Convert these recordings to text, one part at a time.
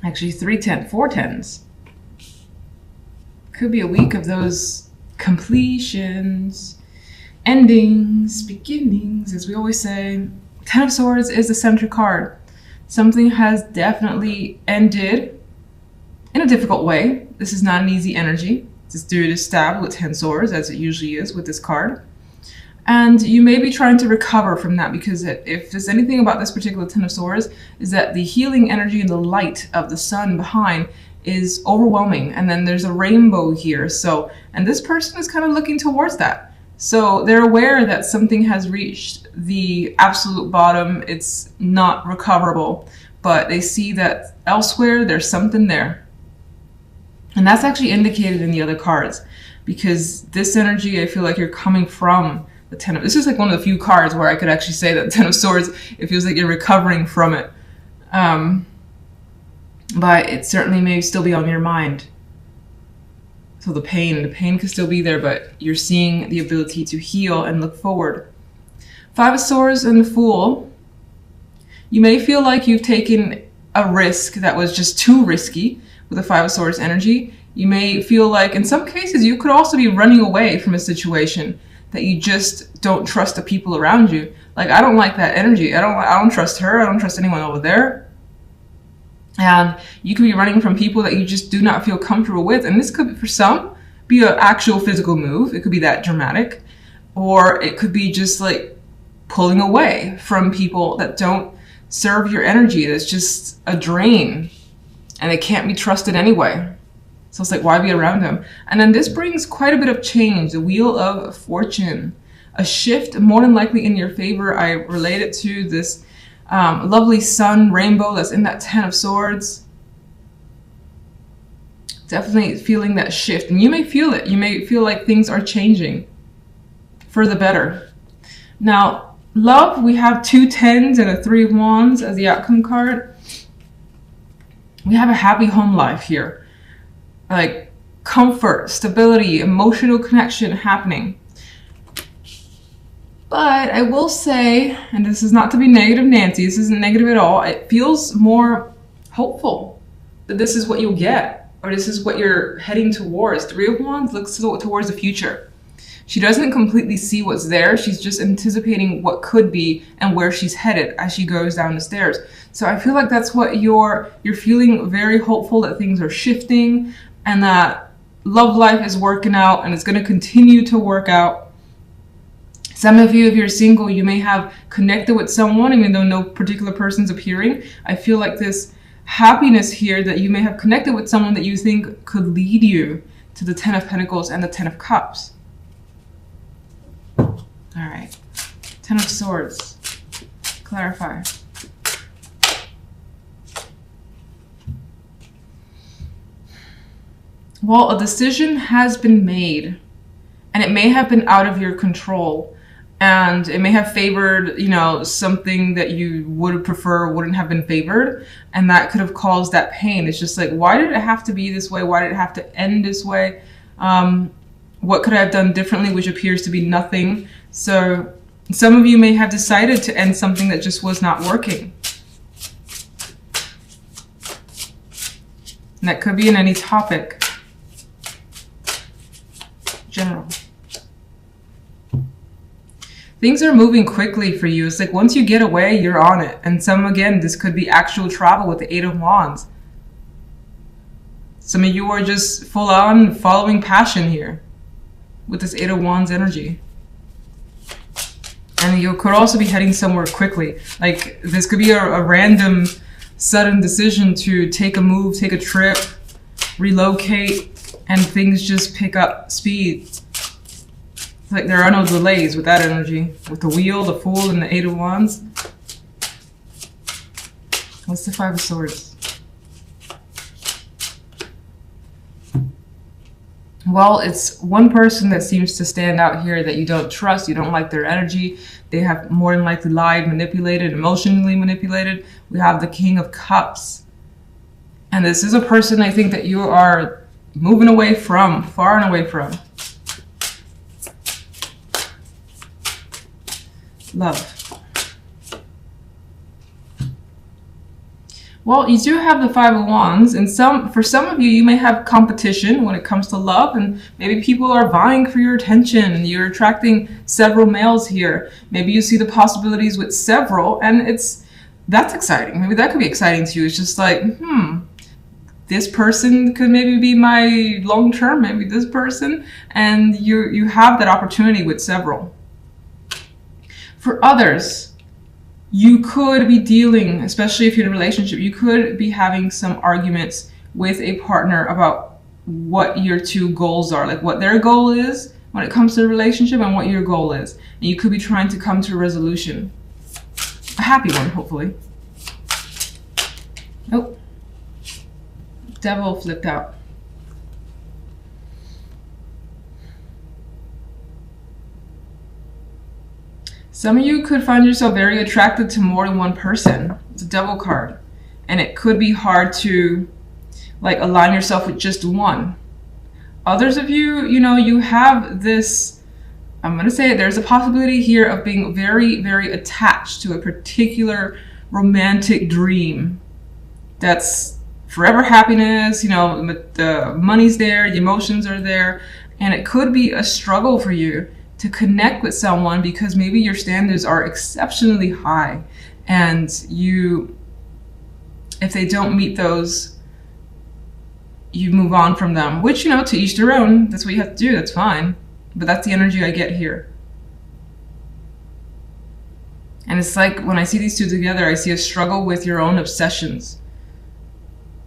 Actually, 4 tens. Could be a week of those completions, endings, beginnings, as we always say. Ten of Swords is the center card. Something has definitely ended in a difficult way. This is not an easy energy. This dude is stabbed with 10 swords, as it usually is with this card. And you may be trying to recover from that, because if there's anything about this particular 10 of swords, is that the healing energy and the light of the sun behind is overwhelming. And then there's a rainbow here. So, and this person is kind of looking towards that. So they're aware that something has reached the absolute bottom. It's not recoverable, but they see that elsewhere there's something there. And that's actually indicated in the other cards, because this energy, I feel like you're coming from the 10 of, this is like one of the few cards where I could actually say that 10 of swords, it feels like you're recovering from it. But it certainly may still be on your mind. So the pain could still be there, but you're seeing the ability to heal and look forward. 5 of Swords and the Fool. You may feel like you've taken a risk that was just too risky with the 5 of Swords energy. You may feel like in some cases you could also be running away from a situation that you just don't trust the people around you. Like, I don't like that energy. I don't trust her. I don't trust anyone over there. And you could be running from people that you just do not feel comfortable with. And this could, for some, be an actual physical move. It could be that dramatic. Or it could be just like pulling away from people that don't serve your energy. That's just a drain. And they can't be trusted anyway. So it's like, why be around them? And then this brings quite a bit of change. The Wheel of Fortune. A shift, more than likely in your favor. I relate it to this lovely sun rainbow that's in that 10 of Swords. Definitely feeling that shift. And you may feel it. You may feel like things are changing for the better. Now, love, we have 2 tens and a 3 of wands as the outcome card. We have a happy home life here. Like comfort, stability, emotional connection happening. But I will say, and this is not to be negative Nancy, this isn't negative at all, it feels more hopeful that this is what you'll get, or this is what you're heading towards. 3 of Wands looks towards the future. She doesn't completely see what's there, she's just anticipating what could be and where she's headed as she goes down the stairs. So I feel like that's what you're feeling, very hopeful that things are shifting and that love life is working out and it's going to continue to work out. Some of you, if you're single, you may have connected with someone, even though no particular person's appearing. I feel like this happiness here that you may have connected with someone that you think could lead you to the 10 of Pentacles and the 10 of Cups. All right. 10 of Swords. Clarify. Well, a decision has been made, and it may have been out of your control. And it may have favored, you know, something that you would prefer wouldn't have been favored. And that could have caused that pain. It's just like, why did it have to be this way? Why did it have to end this way? What could I have done differently, which appears to be nothing. So some of you may have decided to end something that just was not working. And that could be in any topic. General. Things are moving quickly for you. It's like once you get away, you're on it. And again, this could be actual travel with the 8 of Wands. Some of you are just full on following passion here with this 8 of Wands energy. And you could also be heading somewhere quickly. Like this could be a random, sudden decision to take a move, take a trip, relocate, and things just pick up speed. Like there are no delays with that energy. With the Wheel, the Fool, and the 8 of Wands. What's the 5 of Swords? Well, it's one person that seems to stand out here that you don't trust. You don't like their energy. They have more than likely lied, manipulated, emotionally manipulated. We have the King of Cups. And this is a person I think that you are moving away from, far and away from. Love. Well, you do have the Five of Wands, and for some of you, you may have competition when it comes to love, and maybe people are vying for your attention, and you're attracting several males here. Maybe you see the possibilities with several, and that's exciting. Maybe that could be exciting to you. It's just like, this person could maybe be my long term, maybe this person, and you have that opportunity with several. For others, you could be dealing, especially if you're in a relationship, you could be having some arguments with a partner about what your two goals are, like what their goal is when it comes to the relationship and what your goal is. And you could be trying to come to a resolution. A happy one, hopefully. Oh, Devil flipped out. Some of you could find yourself very attracted to more than one person. It's a Devil card. And it could be hard to align yourself with just one. Others of you, you have this, I'm going to say it, there's a possibility here of being very, very attached to a particular romantic dream. That's forever happiness, the money's there, the emotions are there. And it could be a struggle for you to connect with someone because maybe your standards are exceptionally high, and if they don't meet those, you move on from them, which, to each their own. That's what you have to do. That's fine. But that's the energy I get here. And it's like when I see these two together, I see a struggle with your own obsessions,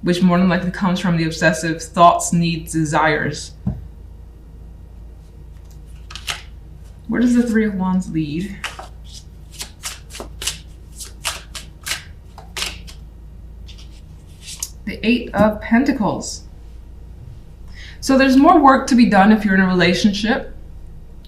which more than likely comes from the obsessive thoughts, needs, desires. Where does the Three of Wands lead? The Eight of Pentacles. So there's more work to be done if you're in a relationship.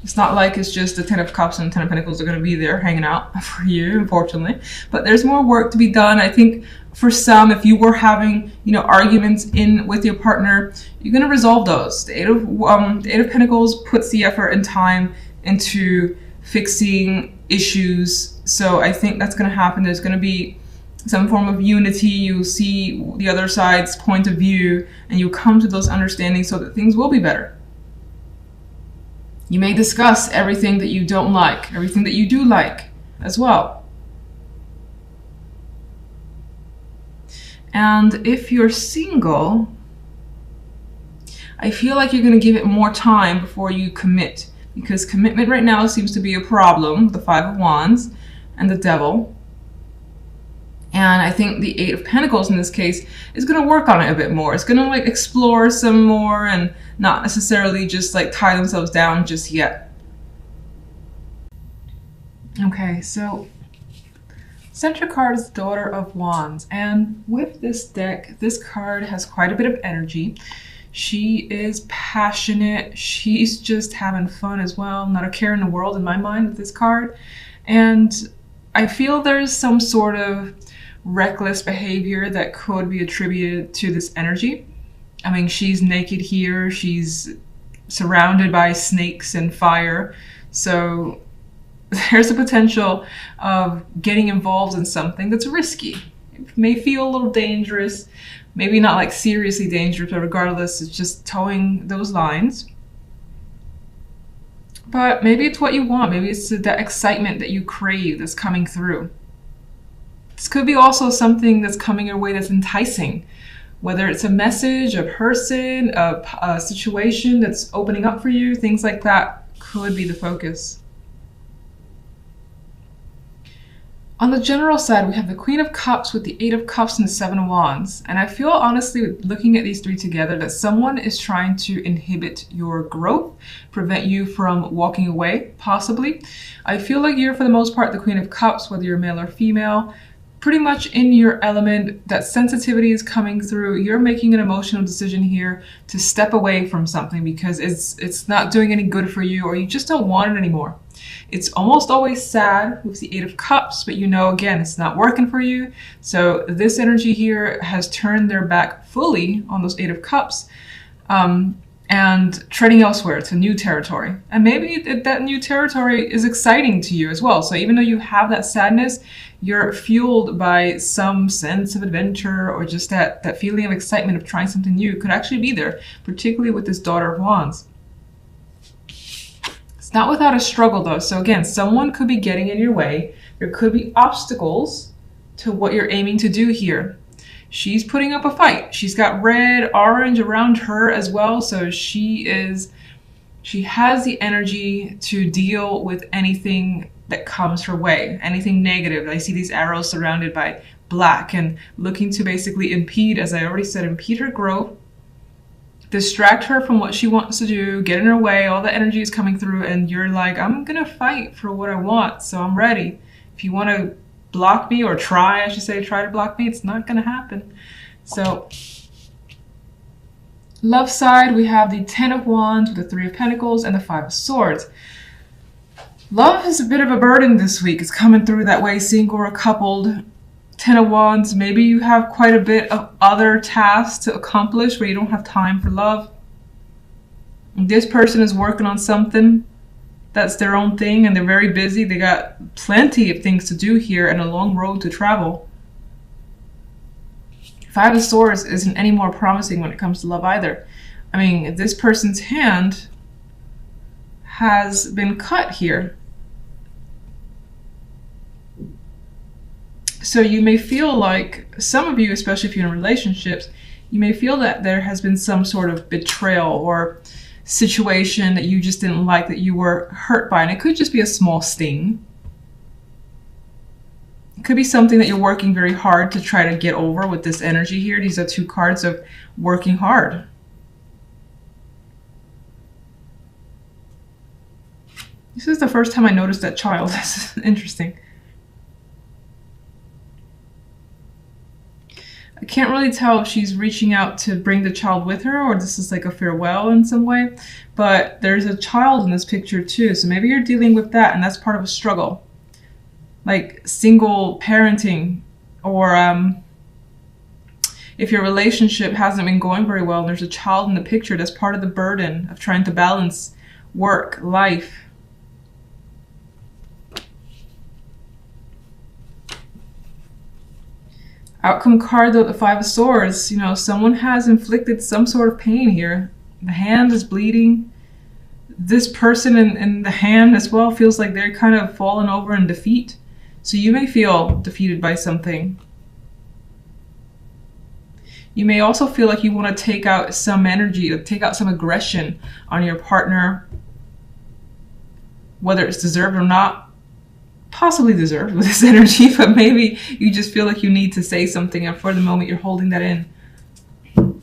It's not like it's just the Ten of Cups and Ten of Pentacles are going to be there hanging out for you, unfortunately. But there's more work to be done. I think for some, if you were having, arguments with your partner, you're going to resolve those. The Eight of Pentacles puts the effort and time into fixing issues. So I think that's going to happen. There's going to be some form of unity. You see the other side's point of view, and you come to those understandings so that things will be better. You may discuss everything that you don't like, everything that you do like as well. And if you're single, I feel like you're going to give it more time before you commit, because commitment right now seems to be a problem, the Five of Wands and the Devil. And I think the Eight of Pentacles in this case is going to work on it a bit more. It's going to explore some more and not necessarily just tie themselves down just yet. Okay, so center card is Daughter of Wands. And with this deck, this card has quite a bit of energy. She is passionate. She's just having fun as well. Not a care in the world in my mind with this card. And I feel there's some sort of reckless behavior that could be attributed to this energy. I mean, she's naked here. She's surrounded by snakes and fire. So there's a potential of getting involved in something that's risky. It may feel a little dangerous. Maybe not seriously dangerous, but regardless, it's just towing those lines. But maybe it's what you want. Maybe it's that excitement that you crave that's coming through. This could be also something that's coming your way that's enticing. Whether it's a message, a person, a situation that's opening up for you, things like that could be the focus. On the general side, we have the Queen of Cups with the Eight of Cups and the Seven of Wands. And I feel, honestly, looking at these three together, that someone is trying to inhibit your growth, prevent you from walking away, possibly. I feel like you're, for the most part, the Queen of Cups, whether you're male or female, pretty much in your element. That sensitivity is coming through. You're making an emotional decision here to step away from something because it's not doing any good for you, or you just don't want it anymore. It's almost always sad with the Eight of Cups, but again, it's not working for you. So this energy here has turned their back fully on those Eight of Cups and treading elsewhere to new territory. And maybe that new territory is exciting to you as well. So even though you have that sadness, you're fueled by some sense of adventure, or just that feeling of excitement of trying something new could actually be there, particularly with this Daughter of Wands. It's not without a struggle though. So again, someone could be getting in your way. There could be obstacles to what you're aiming to do here. She's putting up a fight. She's got red, orange around her as well. So she has the energy to deal with anything that comes her way, anything negative. I see these arrows surrounded by black and looking to basically impede, as I already said, impede her growth, distract her from what she wants to do, get in her way. All the energy is coming through and you're like, I'm gonna fight for what I want, so I'm ready. If you want to block me, or try to block me, it's not gonna happen. So love side, we have the 10 of Wands with the 3 of Pentacles and the 5 of Swords. Love is a bit of a burden this week. It's coming through that way, single or coupled. 10 of Wands, maybe you have quite a bit of other tasks to accomplish where you don't have time for love. This person is working on something that's their own thing and they're very busy. They got plenty of things to do here and a long road to travel. 5 of Swords isn't any more promising when it comes to love either. I mean, this person's hand has been cut here. So you may feel like, some of you, especially if you're in relationships, you may feel that there has been some sort of betrayal or situation that you just didn't like, that you were hurt by. And it could just be a small sting. It could be something that you're working very hard to try to get over with this energy here. These are 2 cards of working hard. This is the first time I noticed that child. That's interesting. I can't really tell if she's reaching out to bring the child with her or this is like a farewell in some way, but there's a child in this picture too. So maybe you're dealing with that and that's part of a struggle. Like single parenting, or if your relationship hasn't been going very well and there's a child in the picture, that's part of the burden of trying to balance work, life. Outcome card though, the 5 of Swords, you know, someone has inflicted some sort of pain here. The hand is bleeding. This person in the hand as well feels like they're kind of fallen over in defeat. So you may feel defeated by something. You may also feel like you want to take out some energy, take out some aggression on your partner, whether it's deserved or not. Possibly deserved with this energy, but maybe you just feel like you need to say something and for the moment you're holding that in. All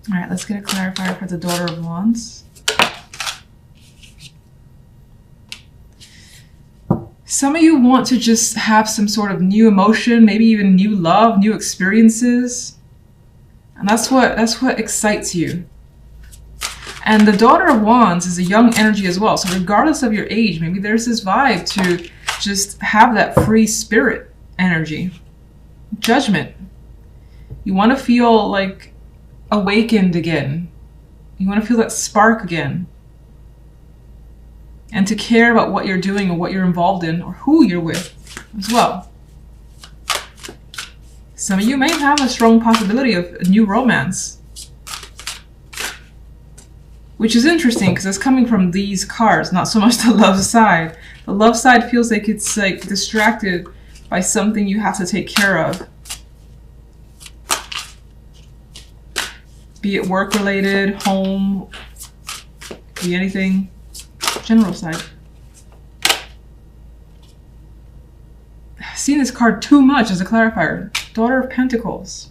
right, let's get a clarifier for the Daughter of Wands. Some of you want to just have some sort of new emotion, maybe even new love, new experiences. And that's what excites you. And the Daughter of Wands is a young energy as well. So regardless of your age, maybe there's this vibe to just have that free spirit energy. Judgment. You want to feel like awakened again. You want to feel that spark again. And to care about what you're doing or what you're involved in or who you're with as well. Some of you may have a strong possibility of a new romance. Which is interesting because it's coming from these cards, not so much the love side. The love side feels like it's like distracted by something you have to take care of. Be it work related, home, be anything. General side. I've seen this card too much as a clarifier. Daughter of Pentacles.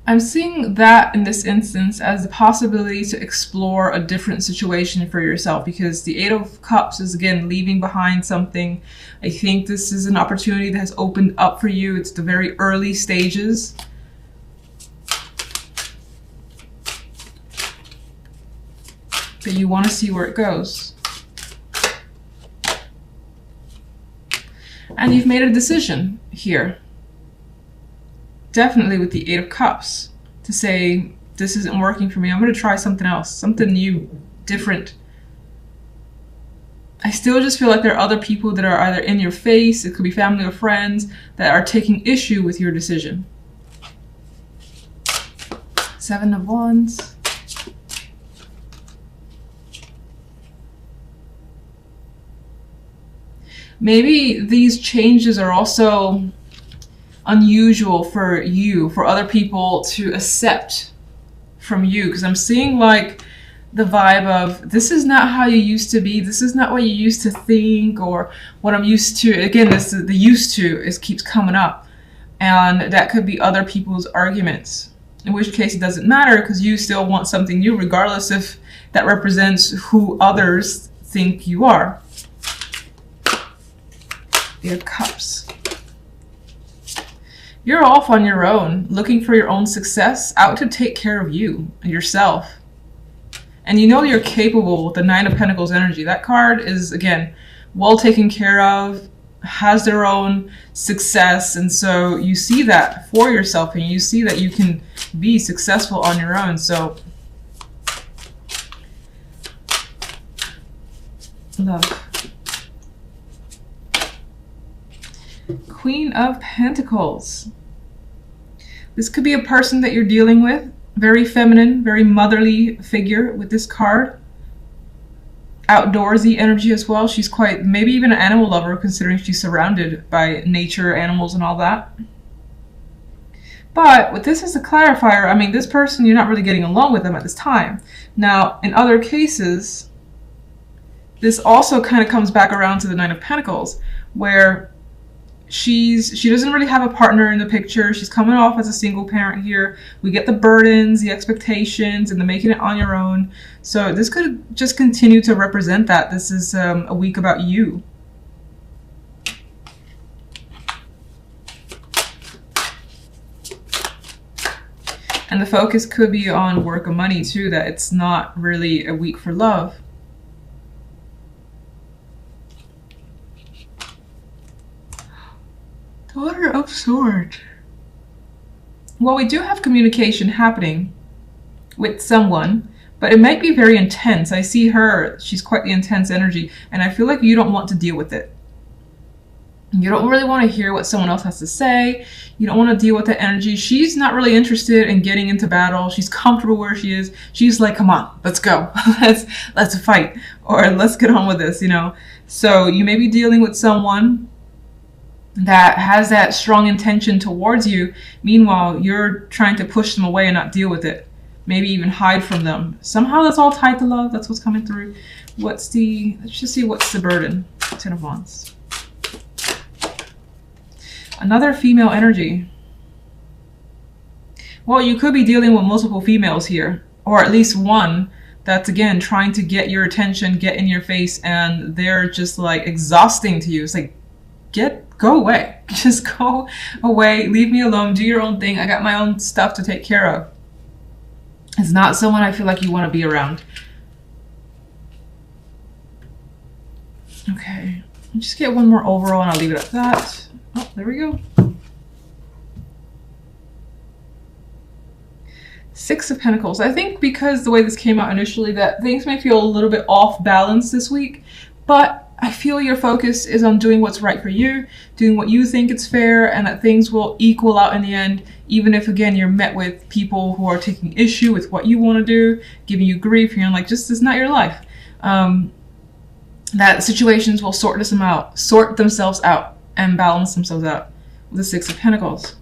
I'm seeing that in this instance as the possibility to explore a different situation for yourself, because the 8 of Cups is again leaving behind something. I think this is an opportunity that has opened up for you. It's the very early stages. But you want to see where it goes. And you've made a decision here. Definitely with the 8 of Cups, to say, this isn't working for me. I'm going to try something else, something new, different. I still just feel like there are other people that are either in your face, it could be family or friends, that are taking issue with your decision. 7 of Wands. Maybe these changes are also unusual for you, for other people to accept from you, because I'm seeing like the vibe of, this is not how you used to be, this is not what you used to think, or what I'm used to. Again, this the used to is keeps coming up, and that could be other people's arguments, in which case it doesn't matter, because you still want something new, regardless if that represents who others think you are. Your Cups. You're off on your own, looking for your own success, out to take care of you and yourself. And you know you're capable with the 9 of Pentacles energy. That card is, again, well taken care of, has their own success. And so you see that for yourself, and you see that you can be successful on your own. So, love. Queen of Pentacles. This could be a person that you're dealing with. Very feminine, very motherly figure with this card. Outdoorsy energy as well. She's quite, maybe even an animal lover, considering she's surrounded by nature, animals, and all that. But with this as a clarifier, I mean, this person, you're not really getting along with them at this time. Now, in other cases, this also kind of comes back around to the 9 of Pentacles, where she doesn't really have a partner in the picture. She's coming off as a single parent here. We get the burdens, the expectations, and the making it on your own. So this could just continue to represent that. This is a week about you. And the focus could be on work and money too, that it's not really a week for love. Daughter of Swords. Well, we do have communication happening with someone, but it might be very intense. I see her, she's quite the intense energy, and I feel like you don't want to deal with it. You don't really want to hear what someone else has to say. You don't want to deal with the energy. She's not really interested in getting into battle. She's comfortable where she is. She's like, come on, let's go. let's fight, or let's get on with this, you know. So you may be dealing with someone that has that strong intention towards you. Meanwhile, you're trying to push them away and not deal with it. Maybe even hide from them. Somehow that's all tied to love. That's what's coming through. Let's just see what's the burden. 10 of Wands. Another female energy. Well, you could be dealing with multiple females here, or at least one that's, again, trying to get your attention, get in your face, and they're just like exhausting to you. It's like, go away. Just go away. Leave me alone. Do your own thing. I got my own stuff to take care of. It's not someone I feel like you want to be around. Okay. I'll just get one more overall and I'll leave it at that. Oh, there we go. 6 of Pentacles. I think because the way this came out initially, that things may feel a little bit off balance this week, but I feel your focus is on doing what's right for you, doing what you think is fair, and that things will equal out in the end, even if, again, you're met with people who are taking issue with what you want to do, giving you grief, you're like, just, it's not your life. That situations will sort themselves out and balance themselves out with the 6 of Pentacles.